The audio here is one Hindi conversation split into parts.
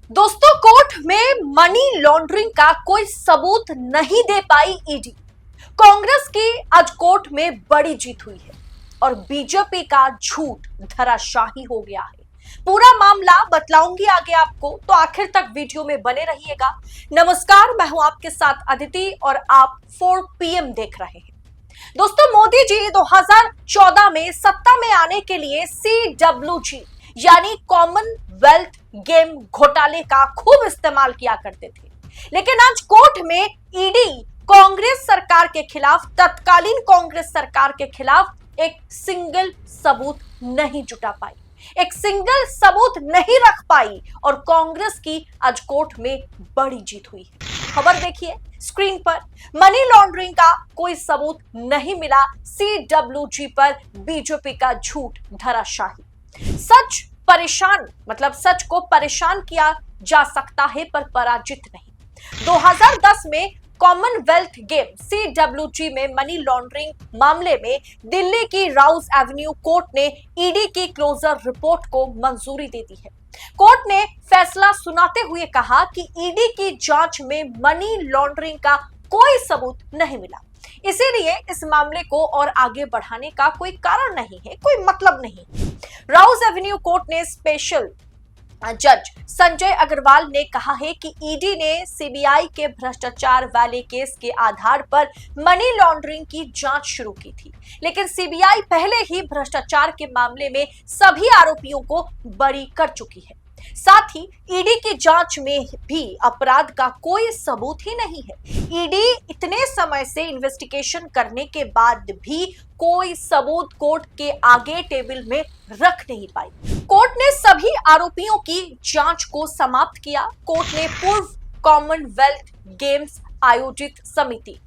दोस्तों, कोर्ट में मनी लॉन्ड्रिंग का कोई सबूत नहीं दे पाई ईडी। कांग्रेस की आज कोर्ट में बड़ी जीत हुई है और बीजेपी का झूठ धराशाही हो गया है। पूरा मामला बतलाऊंगी आगे आपको, तो आखिर तक वीडियो में बने रहिएगा। नमस्कार, मैं हूं आपके साथ अदिति और आप 4 PM देख रहे हैं। दोस्तों, मोदी जी 2014 में सत्ता में आने के लिए CWG यानी कॉमनवेल्थ गेम घोटाले का खूब इस्तेमाल किया करते थे, लेकिन आज कोर्ट में ईडी कांग्रेस सरकार के खिलाफ, तत्कालीन कांग्रेस सरकार के खिलाफ एक सिंगल सबूत नहीं जुटा पाई, एक सिंगल सबूत नहीं रख पाई और कांग्रेस की आज कोर्ट में बड़ी जीत हुई है। खबर देखिए स्क्रीन पर। मनी लॉन्ड्रिंग का कोई सबूत नहीं मिला, CWG पर बीजेपी का झूठ धराशाही। सच परेशान, मतलब सच को परेशान किया जा सकता है पर पराजित नहीं। 2010 में कॉमनवेल्थ गेम CWG में मनी लॉन्ड्रिंग मामले में दिल्ली की राउज एवेन्यू कोर्ट ने ईडी की क्लोजर रिपोर्ट को मंजूरी दे दी है। कोर्ट ने फैसला सुनाते हुए कहा कि ईडी की जांच में मनी लॉन्ड्रिंग का कोई सबूत नहीं मिला, इसीलिए इस मामले को और आगे बढ़ाने का कोई कारण नहीं है, कोई मतलब नहीं। राउज एवेन्यू कोर्ट ने स्पेशल जज संजय अग्रवाल ने कहा है कि ईडी ने सीबीआई के भ्रष्टाचार वाले केस के आधार पर मनी लॉन्ड्रिंग की जांच शुरू की थी, लेकिन सीबीआई पहले ही भ्रष्टाचार के मामले में सभी आरोपियों को बरी कर चुकी है। साथ ही ईडी की जांच में भी अपराध का कोई सबूत ही नहीं है। ईडी इतने समय से इन्वेस्टिगेशन करने के बाद भी कोई सबूत कोर्ट के आगे टेबल में रख नहीं पाई। कोर्ट ने सभी आरोपियों की जांच को समाप्त किया। कोर्ट ने पूर्व कॉमनवेल्थ गेम्स आयोजित समिति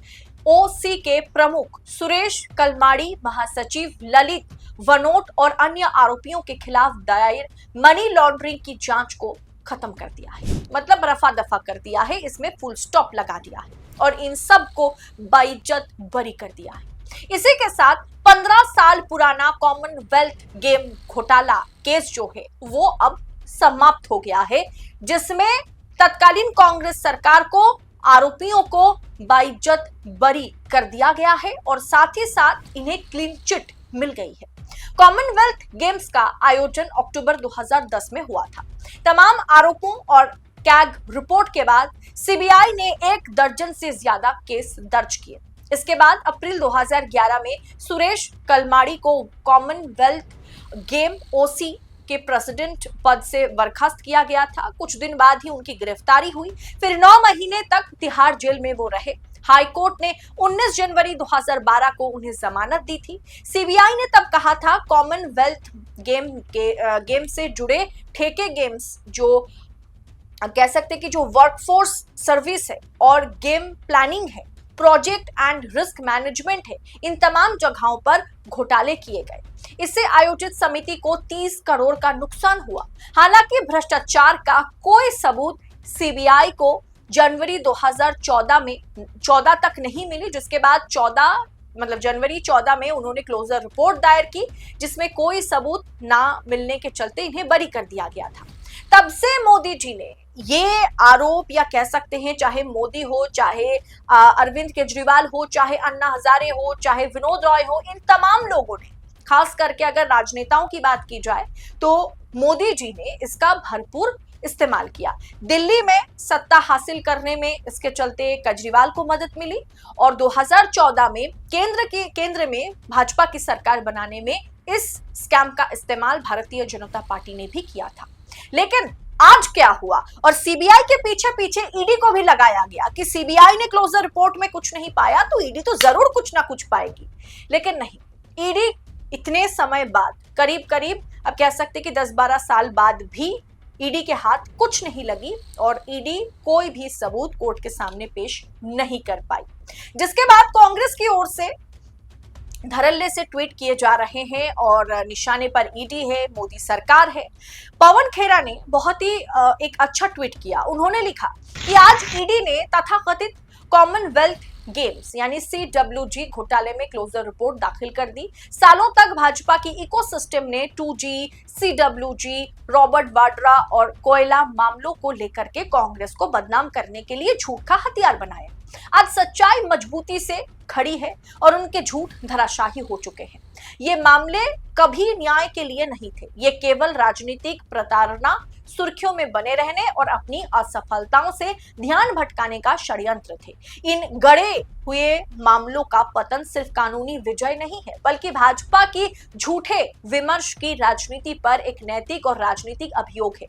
OC के प्रमुख सुरेश कलमाड़ी, महासचिव ललित वनोट और अन्य आरोपियों के खिलाफ दायर मनी लॉन्ड्रिंग की जांच को खत्म कर दिया है, मतलब रफा दफा कर दिया है, इसमें फुल स्टॉप लगा दिया है और इन सब को बाइज्जत बरी कर दिया है। इसी के साथ 15 साल पुराना कॉमनवेल्थ गेम घोटाला केस जो है वो अब समाप्त हो गया है, जिसमें तत्कालीन कांग्रेस सरकार को, आरोपियों को बाइज्जत बरी कर दिया गया है और साथ ही साथ इन्हें क्लीन चिट मिल गई है। कॉमनवेल्थ गेम्स का आयोजन अक्टूबर 2010 में हुआ था। तमाम आरोपों और कैग रिपोर्ट के बाद सीबीआई ने 1 दर्जन से ज्यादा केस दर्ज किए। इसके बाद अप्रैल 2011 में सुरेश कलमाड़ी को कॉमनवेल्थ गेम OC के प्रेसिडेंट पद से बर्खास्त किया गया था। कुछ दिन बाद ही उनकी गिरफ्तारी हुई, फिर 9 महीने तक तिहाड़ जेल में वो रहे। हाई कोर्ट ने 19 जनवरी 2012 को उन्हें जमानत दी थी। सीबीआई ने तब कहा था कॉमनवेल्थ गेम से जुड़े ठेके गेम्स, जो कह सकते कि जो वर्कफोर्स सर्विस है और गेम प्लानिंग है, प्रोजेक्ट एंड रिस्क मैनेजमेंट है, इन तमाम जगहों पर घोटाले किए गए। इससे आयोजित समिति को 30 करोड़ का नुकसान हुआ। हालांकि भ्रष्टाचार का कोई सबूत सीबीआई को जनवरी 2014 तक नहीं मिली, जिसके बाद जनवरी 14 में उन्होंने क्लोजर रिपोर्ट दायर की, जिसमें कोई सबूत ना मिलने के चलते इन्हें बरी कर दिया गया था। तब से मोदी जी ने ये आरोप, या कह सकते हैं चाहे मोदी हो, चाहे अरविंद केजरीवाल हो, चाहे अन्ना हजारे हो, चाहे विनोद रॉय हो, इन तमाम लोगों ने, खास करके अगर राजनेताओं की बात की जाए तो मोदी जी ने इसका भरपूर इस्तेमाल किया। दिल्ली में सत्ता हासिल करने में इसके चलते केजरीवाल को मदद मिली और 2014 में केंद्र में भाजपा की सरकार बनाने में इस स्कैम का इस्तेमाल भारतीय जनता पार्टी ने भी किया था। लेकिन आज क्या हुआ, और सीबीआई के पीछे पीछे ईडी को भी लगाया गया कि सीबीआई ने क्लोजर रिपोर्ट में कुछ नहीं पाया तो ईडी तो जरूर कुछ ना कुछ पाएगी। लेकिन नहीं, ईडी इतने समय बाद, करीब अब कह सकते कि 10-12 साल बाद भी ईडी के हाथ कुछ नहीं लगी और ईडी कोई भी सबूत कोर्ट के सामने पेश नहीं कर पाई। जिसके बाद कांग्रेस की ओर से धड़ल्ले से ट्वीट किए जा रहे हैं और निशाने पर ईडी है, मोदी सरकार है। पवन खेरा ने बहुत ही एक अच्छा ट्वीट किया। उन्होंने लिखा कि आज ईडी ने तथाकथित कॉमनवेल्थ गेम्स यानी CWG घोटाले में क्लोजर रिपोर्ट दाखिल कर दी। सालों तक भाजपा की इकोसिस्टम ने 2G, CWG, रॉबर्ट वाड्रा और कोयला मामलों को लेकर के कांग्रेस को बदनाम करने के लिए झूठ का हथियार बनाया। आज सच्चाई मजबूती से खड़ी है और उनके झूठ धराशाही हो चुके हैं। ये मामले कभी न्याय के लिए नहीं थे, ये केवल राजनीतिक प्रताड़ना, सुर्खियों में बने रहने और अपनी असफलताओं से ध्यान भटकाने का षड्यंत्र थे। इन गड़े हुए मामलों का पतन सिर्फ कानूनी विजय नहीं है, बल्कि भाजपा की झूठे विमर्श की राजनीति पर एक नैतिक और राजनीतिक अभियोग है।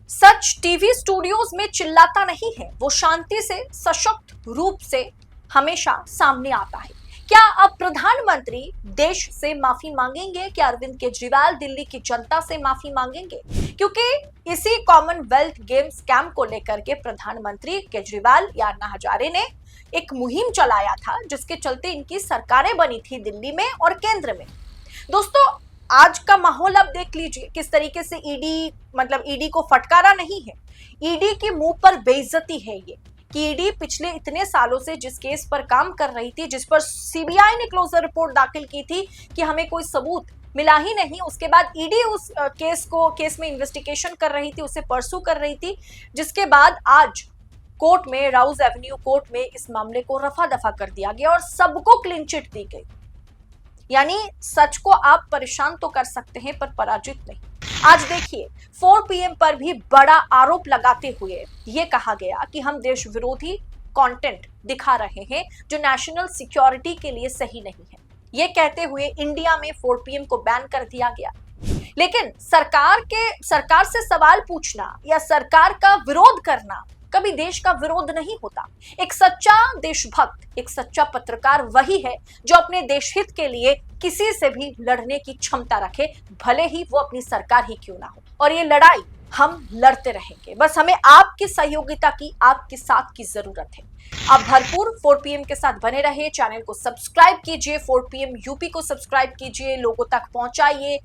सच टीवी स्टूडियोज में चिल्लाता नहीं है, वो शांति से सशक्त रूप से हमेशा सामने आता है। क्या अब प्रधानमंत्री देश से माफी मांगेंगे? क्या अरविंद केजरीवाल दिल्ली की जनता से माफी मांगेंगे? क्योंकि इसी कॉमनवेल्थ गेम्स स्कैम को लेकर के प्रधानमंत्री केजरीवाल या अन्ना हजारे ने एक मुहिम चलाया था, जिसके चलते इनकी सरकारें बनी थी दिल्ली में और केंद्र में। दोस्तों, आज का माहौल अब देख लीजिए किस तरीके से ईडी को फटकारा नहीं है, ईडी के मुंह पर बेइज्जती है ये कि ईडी पिछले इतने सालों से जिस केस पर काम कर रही थी, जिस पर सीबीआई ने क्लोजर रिपोर्ट दाखिल की थी कि हमें कोई सबूत मिला ही नहीं, उसके बाद ईडी उस केस में इन्वेस्टिगेशन कर रही थी, उसे परसू कर रही थी, जिसके बाद आज कोर्ट में, राउज एवेन्यू कोर्ट में इस मामले को रफा दफा कर दिया गया और सबको क्लीन चिट दी गई। यानी सच को आप परेशान तो कर सकते हैं पर पराजित नहीं। आज देखिए 4 PM पर भी बड़ा आरोप लगाते हुए यह कहा गया कि हम देश विरोधी कंटेंट दिखा रहे हैं जो नेशनल सिक्योरिटी के लिए सही नहीं है। ये कहते हुए इंडिया में 4 PM को बैन कर दिया गया। लेकिन सरकार से सवाल पूछना या सरकार का विरोध करना कभी देश का विरोध नहीं होता। एक सच्चा देशभक्त, एक सच्चा पत्रकार वही है जो अपने देश हित के लिए किसी से भी लड़ने की क्षमता रखे, भले ही वो अपनी सरकार ही क्यों ना हो। और ये लड़ाई हम लड़ते रहेंगे, बस हमें आपकी सहयोगिता की, आपके साथ की जरूरत है। आप भरपूर 4 PM के साथ बने रहे, चैनल को सब्सक्राइब कीजिए, 4 PM यूपी को सब्सक्राइब कीजिए, लोगों तक पहुंचाइए,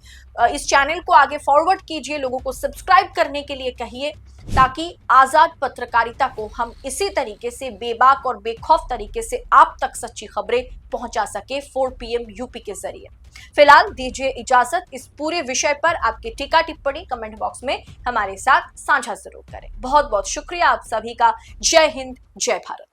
इस चैनल को आगे फॉरवर्ड कीजिए, लोगों को सब्सक्राइब करने के लिए कहिए, ताकि आजाद पत्रकारिता को हम इसी तरीके से बेबाक और बेखौफ तरीके से आप तक सच्ची खबरें पहुंचा सके 4 PM यूपी के जरिए। फिलहाल दीजिए इजाजत। इस पूरे विषय पर आपकी टीका टिप्पणी कमेंट बॉक्स में हमारे साथ साझा जरूर करें। बहुत बहुत शुक्रिया आप सभी का। जय हिंद, जय भारत।